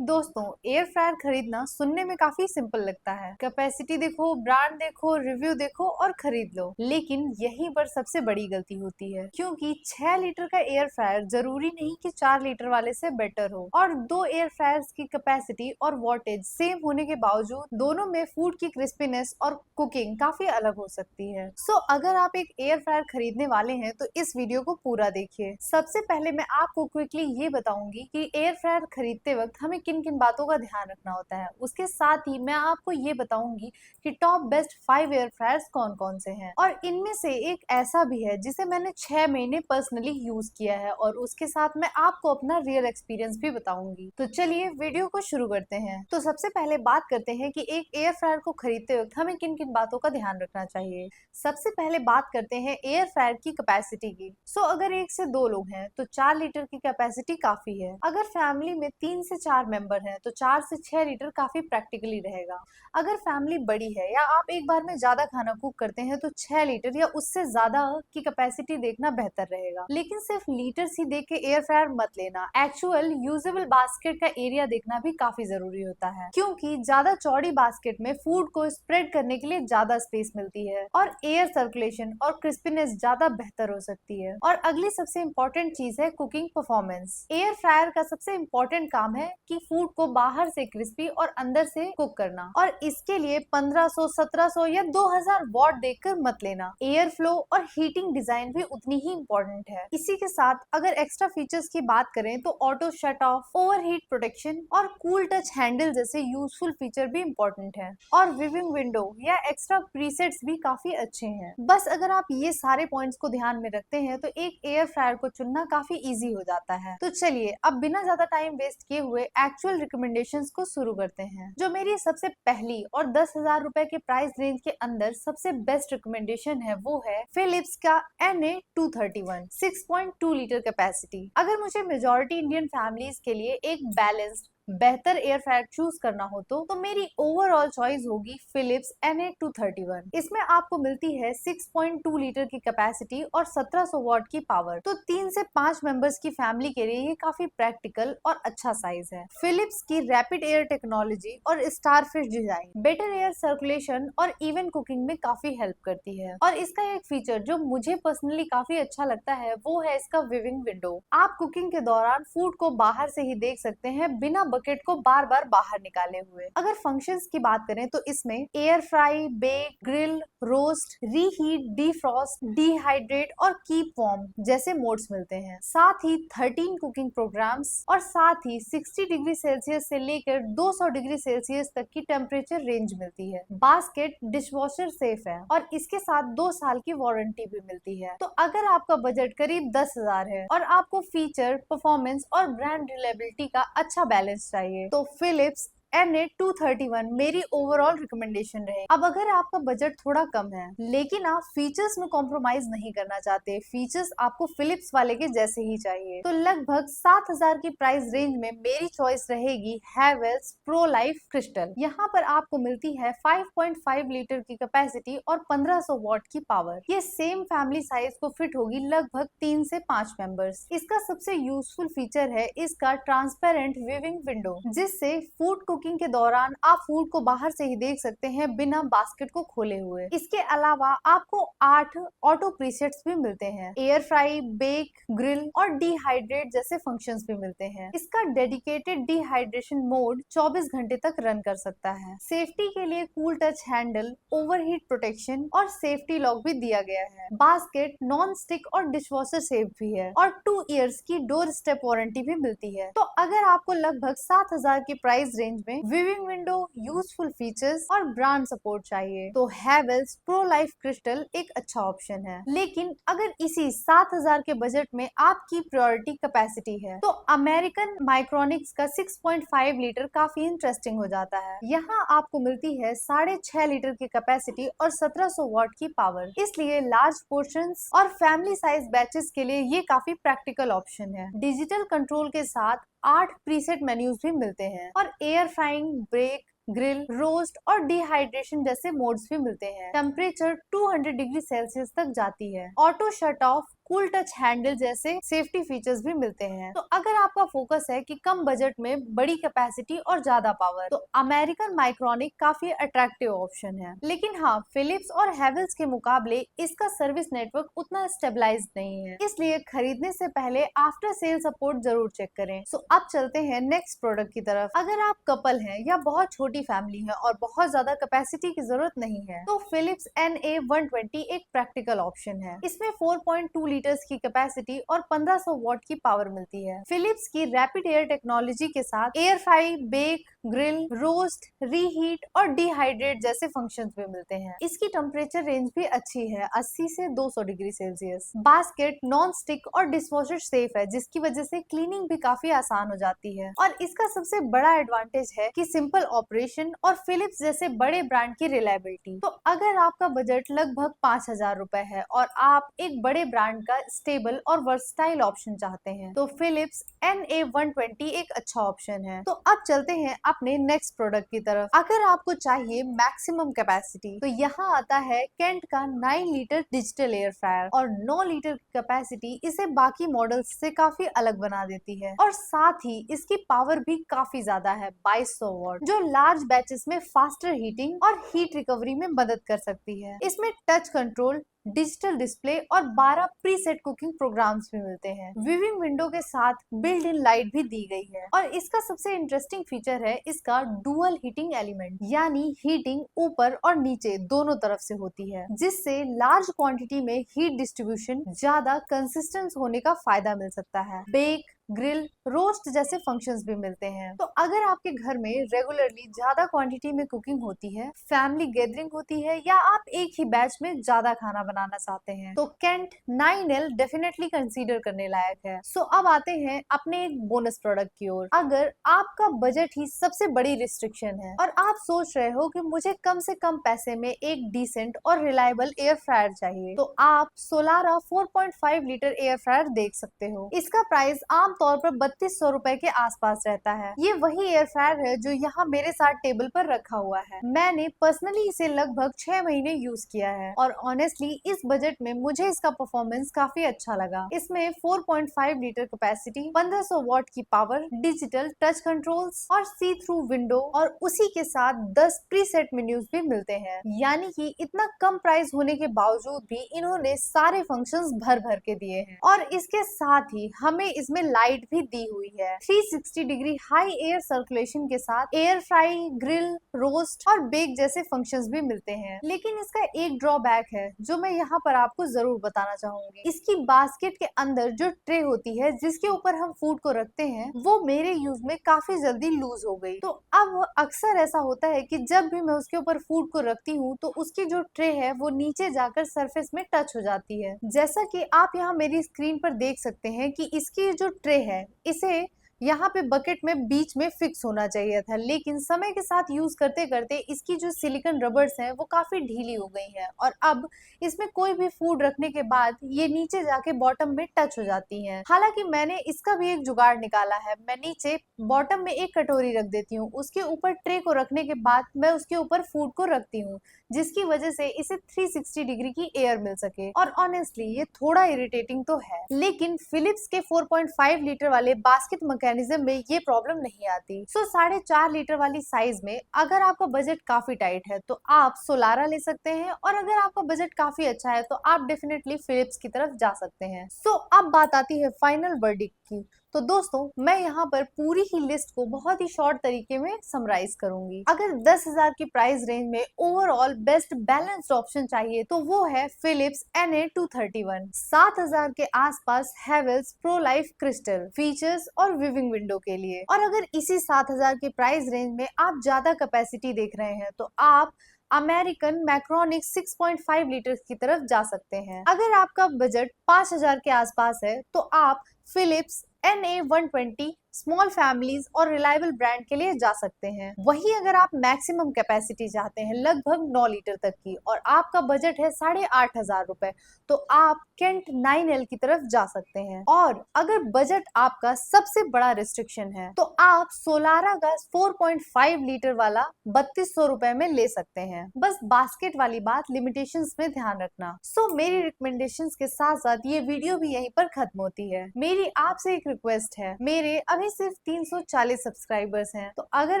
दोस्तों, air fryer खरीदना सुनने में काफी सिंपल लगता है। कैपेसिटी देखो, ब्रांड देखो, रिव्यू देखो और खरीद लो। लेकिन यहीं पर सबसे बड़ी गलती होती है, क्योंकि 6 लीटर का एयर फ्रायर जरूरी नहीं कि 4 लीटर वाले से बेटर हो। और दो एयर फ्रायर्स की कैपेसिटी और वॉटेज सेम होने के बावजूद दोनों में फूड की क्रिस्पीनेस और कुकिंग काफी अलग हो सकती है। अगर आप एक एयर फ्रायर खरीदने वाले हैं तो इस वीडियो को पूरा देखिए। सबसे पहले मैं आपको क्विकली ये बताऊंगी कि एयर फ्रायर खरीदते वक्त हमें किन किन बातों का ध्यान रखना होता है। उसके साथ ही मैं आपको ये बताऊंगी कि टॉप बेस्ट 5 एयर फ्रायर्स कौन कौन से हैं, और इनमें से एक ऐसा भी है जिसे मैंने 6 महीने पर्सनली यूज किया है, और उसके साथ मैं आपको अपना रियल एक्सपीरियंस भी बताऊंगी। तो चलिए वीडियो को शुरू करते हैं। तो सबसे पहले बात करते हैं कि एक एयर फ्रायर को खरीदते वक्त हमें किन किन बातों का ध्यान रखना चाहिए। सबसे पहले बात करते हैं एयर फ्रायर की कैपेसिटी की। अगर 1 से 2 लोग हैं तो 4 लीटर की कैपेसिटी काफी है। अगर फैमिली में 3 से 4 मेंबर हैं तो 4 से 6 लीटर काफी प्रैक्टिकली रहेगा। अगर फैमिली बड़ी है या आप एक बार में ज्यादा खाना कुक करते हैं तो 6 लीटर या उससे ज्यादा की कैपेसिटी देखना बेहतर रहेगा। लेकिन सिर्फ लीटर्स ही देख के एयर फ्रायर मत लेना। एक्चुअल यूजेबल बास्केट का एरिया देखना भी काफी जरूरी होता है, क्योंकि ज्यादा चौड़ी बास्केट में फूड को स्प्रेड करने के लिए ज्यादा स्पेस मिलती है और एयर सर्कुलेशन और क्रिस्पीनेस ज्यादा बेहतर हो सकती है। और अगली सबसे इम्पोर्टेंट चीज है कुकिंग परफॉर्मेंस। एयर फ्रायर का सबसे इम्पोर्टेंट काम है कि फूड को बाहर से क्रिस्पी और अंदर से कुक करना, और इसके लिए 1500, 1700 या 2000 वॉट देखकर मत लेना। एयर फ्लो और हीटिंग डिजाइन भी उतनी ही इम्पोर्टेंट है। इसी के साथ अगर एक्स्ट्रा फीचर्स की बात करें तो auto shut off, overheat protection और कूल टच हैंडल जैसे यूजफुल फीचर भी इम्पोर्टेंट है। और विविंग विंडो या एक्स्ट्रा प्रीसेट्स भी काफी अच्छे हैं। बस अगर आप ये सारे पॉइंट्स को ध्यान में रखते हैं तो एक एयर फ्रायर को चुनना काफी इजी हो जाता है। तो चलिए अब बिना ज्यादा टाइम वेस्ट किए हुए एक्चुअल रिकमेंडेशंस को शुरू करते हैं। जो मेरी सबसे पहली और 10,000 रुपए के प्राइस रेंज के अंदर सबसे बेस्ट रिकमेंडेशन है वो है फिलिप्स का NA231 6.2 लीटर कैपेसिटी। अगर मुझे मेजॉरिटी इंडियन फैमिलीज के लिए एक बैलेंस्ड बेहतर एयर फ्रायर चूज करना हो तो मेरी ओवरऑल चॉइस होगी फिलिप्स NA231। इसमें आपको मिलती है 6.2 लीटर की कैपेसिटी और 1700 वॉट की पावर। तो 3 से 5 मेंबर्स की फैमिली के लिए ये काफी प्रैक्टिकल और अच्छा साइज है। फिलिप्स की रैपिड एयर टेक्नोलॉजी और starfish design better air circulation और इवन कुकिंग में काफी हेल्प करती है। और इसका एक फीचर जो मुझे पर्सनली काफी अच्छा लगता है वो है इसका विविंग विंडो। आप कुकिंग के दौरान फूड को बाहर से ही देख सकते हैं बिना बकेट को बार बार बाहर निकाले हुए। अगर फंक्शंस की बात करें तो इसमें air fry, bake, grill, roast, reheat, defrost, dehydrate और कीप वार्म जैसे मोड्स मिलते हैं। साथ ही 13 कुकिंग प्रोग्राम्स और साथ ही 60 डिग्री सेल्सियस से लेकर 200 डिग्री सेल्सियस तक की टेम्परेचर रेंज मिलती है। बास्केट डिशवॉशर सेफ है और इसके साथ 2 साल की वारंटी भी मिलती है। तो अगर आपका बजट करीब 10,000 है और आपको फीचर, परफॉर्मेंस और ब्रांड रिलायबिलिटी का अच्छा बैलेंस चाहिए तो फिलिप्स NA231 मेरी ओवरऑल रिकमेंडेशन रहे। अब अगर आपका बजट थोड़ा कम है लेकिन आप फीचर्स में कॉम्प्रोमाइज नहीं करना चाहते, फीचर्स आपको फिलिप्स वाले के जैसे ही चाहिए, तो लगभग 7,000 की प्राइस रेंज में मेरी चॉइस रहेगी हैवेल्स प्रो लाइफ क्रिस्टल। यहाँ पर आपको मिलती है 5.5 लीटर की कैपेसिटी और 1500 वॉट की पावर। ये सेम फैमिली साइज को फिट होगी लगभग 3 से 5 मेंबर्स। इसका सबसे यूजफुल फीचर है इसका ट्रांसपेरेंट विविंग विंडो, जिससे फूड कुकिंग के दौरान आप फूड को बाहर से ही देख सकते हैं बिना बास्केट को खोले हुए। इसके अलावा आपको 8 ऑटो प्रीसेट्स भी मिलते हैं। एयर फ्राई, बेक, ग्रिल और डिहाइड्रेट जैसे फंक्शंस भी मिलते हैं। इसका डेडिकेटेड डिहाइड्रेशन मोड 24 घंटे तक रन कर सकता है। सेफ्टी के लिए cool touch handle, overheat protection और सेफ्टी लॉक भी दिया गया है। बास्केट नॉन स्टिक और डिशवॉशर सेफ भी है और 2 इयर्स की डोर स्टेप वारंटी भी मिलती है। तो अगर आपको लगभग 7,000 की प्राइस रेंज में विविंग विंडो, यूजफुल फीचर्स और ब्रांड सपोर्ट चाहिए तो हैवेल्स प्रो लाइफ क्रिस्टल एक अच्छा ऑप्शन है। लेकिन अगर इसी 7,000 के बजट में आपकी प्रायोरिटी कैपेसिटी है तो अमेरिकन माइक्रोनिक्स का 6.5 लीटर काफी इंटरेस्टिंग हो जाता है। यहाँ आपको मिलती है 6.5 लीटर की कैपेसिटी और 1700 वॉट की पावर। इसलिए लार्ज पोर्शंस और फैमिली साइज बैचेस के लिए ये काफी प्रैक्टिकल ऑप्शन है। डिजिटल कंट्रोल के साथ 8 प्रीसेट मेन्यूज भी मिलते हैं और air frying, bake, grill, roast और डिहाइड्रेशन जैसे मोड्स भी मिलते हैं। टेम्परेचर 200 डिग्री सेल्सियस तक जाती है। Auto shut off, cool touch handle जैसे सेफ्टी फीचर्स भी मिलते हैं। तो अगर आपका फोकस है कि कम बजट में बड़ी कैपेसिटी और ज्यादा पावर, तो अमेरिकन माइक्रोनिक काफी अट्रैक्टिव ऑप्शन है। लेकिन हाँ, फिलिप्स और हेवेल्स के मुकाबले इसका सर्विस नेटवर्क उतना स्टेबलाइज्ड नहीं है, इसलिए खरीदने से पहले आफ्टर सेल सपोर्ट जरूर चेक करें। सो अब चलते हैं नेक्स्ट प्रोडक्ट की तरफ। अगर आप कपल हैं या बहुत छोटी फैमिली है और बहुत ज्यादा कैपेसिटी की जरूरत नहीं है, तो फिलिप्स NA120 एक प्रैक्टिकल ऑप्शन है। इसमें 4.2 लीटर्स की कैपेसिटी और 1500 वॉट की पावर मिलती है। फिलिप्स की रैपिड एयर टेक्नोलॉजी के साथ air fry, bake, grill, roast, reheat और डिहाइड्रेट जैसे फंक्शंस भी मिलते हैं। इसकी टेम्परेचर रेंज भी अच्छी है, 80 से 200 degree Celsius. Basket non stick और डिशवॉशर सेफ है, जिसकी वजह से क्लीनिंग भी काफी आसान हो जाती है। और इसका सबसे बड़ा एडवांटेज है कि सिंपल ऑपरेशन और फिलिप्स जैसे बड़े ब्रांड की रिलायबिलिटी। तो अगर आपका बजट लगभग 5000 रुपए है और आप एक बड़े ब्रांड का स्टेबल और वर्सटाइल ऑप्शन चाहते हैं, तो फिलिप्स NA120 एक अच्छा ऑप्शन है। तो अब चलते हैं अपने नेक्स्ट प्रोडक्ट की तरफ। अगर आपको चाहिए मैक्सिमम कैपेसिटी, तो यहाँ आता है केंट का 9 लीटर डिजिटल एयर फ्रायर। और 9 लीटर की कैपेसिटी इसे बाकी मॉडल्स से काफी अलग बना देती है, और साथ ही इसकी पावर भी काफी ज्यादा है, 2200 वॉट, जो लार्ज बैचेस में फास्टर हीटिंग और हीट रिकवरी में मदद कर सकती है। इसमें टच कंट्रोल, डिजिटल डिस्प्ले और 12 प्रीसेट कुकिंग प्रोग्राम्स भी मिलते हैं। विविंग विंडो के साथ बिल्ट इन लाइट भी दी गई है। और इसका सबसे इंटरेस्टिंग फीचर है इसका डुअल हीटिंग एलिमेंट, यानी हीटिंग ऊपर और नीचे दोनों तरफ से होती है, जिससे लार्ज क्वांटिटी में हीट डिस्ट्रीब्यूशन ज्यादा कंसिस्टेंट होने का फायदा मिल सकता है। बेक, ग्रिल, रोस्ट जैसे फंक्शंस भी मिलते हैं। तो अगर आपके घर में रेगुलरली ज्यादा क्वांटिटी में कुकिंग होती है, फैमिली गैदरिंग होती है, या आप एक ही बैच में ज्यादा खाना बनाना चाहते हैं, तो केंट 9L डेफिनेटली कंसीडर करने लायक है। सो अब आते हैं अपने एक बोनस प्रोडक्ट की ओर। अगर आपका बजट ही सबसे बड़ी रिस्ट्रिक्शन है और आप सोच रहे हो कि मुझे कम से कम पैसे में एक डिसेंट और रिलायबल एयर फ्रायर चाहिए, तो आप सोलारा 4.5 लीटर एयर फ्रायर देख सकते हो। इसका प्राइस आम तौर पर 3200 रुपए के आसपास रहता है। ये वही एयर फ्रायर है जो यहाँ मेरे साथ टेबल पर रखा हुआ है। मैंने पर्सनली इसे लगभग 6 महीने यूज किया है, और ऑनेस्टली इस बजट में मुझे इसका परफॉर्मेंस काफी अच्छा लगा। इसमें 4.5 लीटर कैपेसिटी, 1500 वॉट की पावर, डिजिटल टच कंट्रोल्स और सी थ्रू विंडो, और उसी के साथ 10 प्रीसेट मेन्यूज भी मिलते हैं। यानी कि इतना कम प्राइस होने के बावजूद भी इन्होंने सारे फंक्शंस भर भर के दिए हैं। और इसके साथ ही हमें इसमें लाइट भी दी हुई है। 360 डिग्री हाई एयर सर्कुलेशन के साथ एयर फ्राई, ग्रिल, रोस्ट और बेक जैसे फंक्शंस भी मिलते हैं। लेकिन इसका एक ड्रॉबैक है जो मैं यहाँ पर आपको जरूर बताना चाहूंगी। इसकी बास्केट के अंदर जो ट्रे होती है जिसके ऊपर हम फूड को रखते हैं, वो मेरे यूज में काफी जल्दी लूज हो गई। तो अब अक्सर ऐसा होता है कि जब भी मैं उसके ऊपर फूड को रखती हूँ, तो उसकी जो ट्रे है वो नीचे जाकर सरफेस में टच हो जाती है। जैसा कि आप यहाँ मेरी स्क्रीन पर देख सकते हैं कि इसकी जो ट्रे है, इसे यहाँ पे बकेट में बीच में फिक्स होना चाहिए था, लेकिन समय के साथ यूज करते करते इसकी जो सिलिकॉन रबर्स हैं वो काफी ढीली हो गई हैं, और अब इसमें कोई भी फूड रखने के बाद ये नीचे जाके बॉटम में टच हो जाती हैं। हालांकि मैंने इसका भी एक जुगाड़ निकाला है। मैं नीचे बॉटम में एक कटोरी रख देती हूँ, उसके ऊपर ट्रे को रखने के बाद मैं उसके ऊपर फूड को रखती हूँ, जिसकी वजह से इसे 360 डिग्री की एयर मिल सके। और ऑनेस्टली ये थोड़ा इरिटेटिंग तो है, लेकिन फिलिप्स के 4.5 लीटर वाले बास्केट मैकेनिज्म में ये प्रॉब्लम नहीं आती। सो 4.5 लीटर वाली साइज में अगर आपका बजट काफी टाइट है तो आप सोलारा ले सकते हैं, और अगर आपका बजट काफी अच्छा है तो आप डेफिनेटली फिलिप्स की तरफ जा सकते हैं। सो अब बात आती है फाइनल वर्डिक्ट की। तो दोस्तों, मैं यहाँ पर पूरी ही लिस्ट को बहुत ही शॉर्ट तरीके में समराइज करूंगी। अगर 10,000 की प्राइस रेंज में ओवरऑल बेस्ट बैलेंस्ड ऑप्शन चाहिए तो वो है फिलिप्स NA231। 7,000 के आसपास Havells pro life crystal features और विविंग विंडो के लिए। और अगर इसी 7,000 की प्राइस रेंज में आप ज्यादा कैपेसिटी देख रहे हैं तो आप अमेरिकन मैक्रोनिक 6.5 लीटर की तरफ जा सकते हैं। अगर आपका बजट 5,000 के आसपास है तो आप फिलिप्स NA120 स्मॉल फैमिलीज और रिलायबल ब्रांड के लिए जा सकते हैं। वहीं अगर आप मैक्सिमम कैपेसिटी चाहते हैं लगभग 9 लीटर तक की और आपका बजट है 8,500 रुपए, तो आप केंट 9L की तरफ जा सकते हैं। और अगर बजट आपका सबसे बड़ा रिस्ट्रिक्शन है तो आप सोलारा का 4.5 लीटर वाला 3200 रुपए में ले सकते हैं। बस बास्केट वाली बात लिमिटेशंस में ध्यान रखना। मेरी रिकमेंडेशंस के साथ साथ ये वीडियो भी यहीं पर खत्म होती है। मेरी आपसे एक रिक्वेस्ट है, मेरे अभी सिर्फ 340 सब्सक्राइबर्स हैं, तो अगर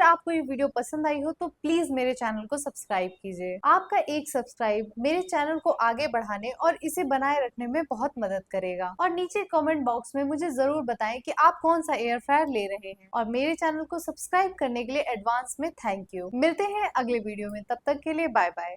आपको ये वीडियो पसंद आई हो तो प्लीज मेरे चैनल को सब्सक्राइब कीजिए। आपका एक सब्सक्राइब मेरे चैनल को आगे बढ़ाने और इसे बनाए रखने में बहुत मदद करेगा। और नीचे कमेंट बॉक्स में मुझे जरूर बताएं कि आप कौन सा एयर फ्रायर ले रहे हैं। और मेरे चैनल को सब्सक्राइब करने के लिए एडवांस में थैंक यू। मिलते हैं अगले वीडियो में, तब तक के लिए बाय बाय।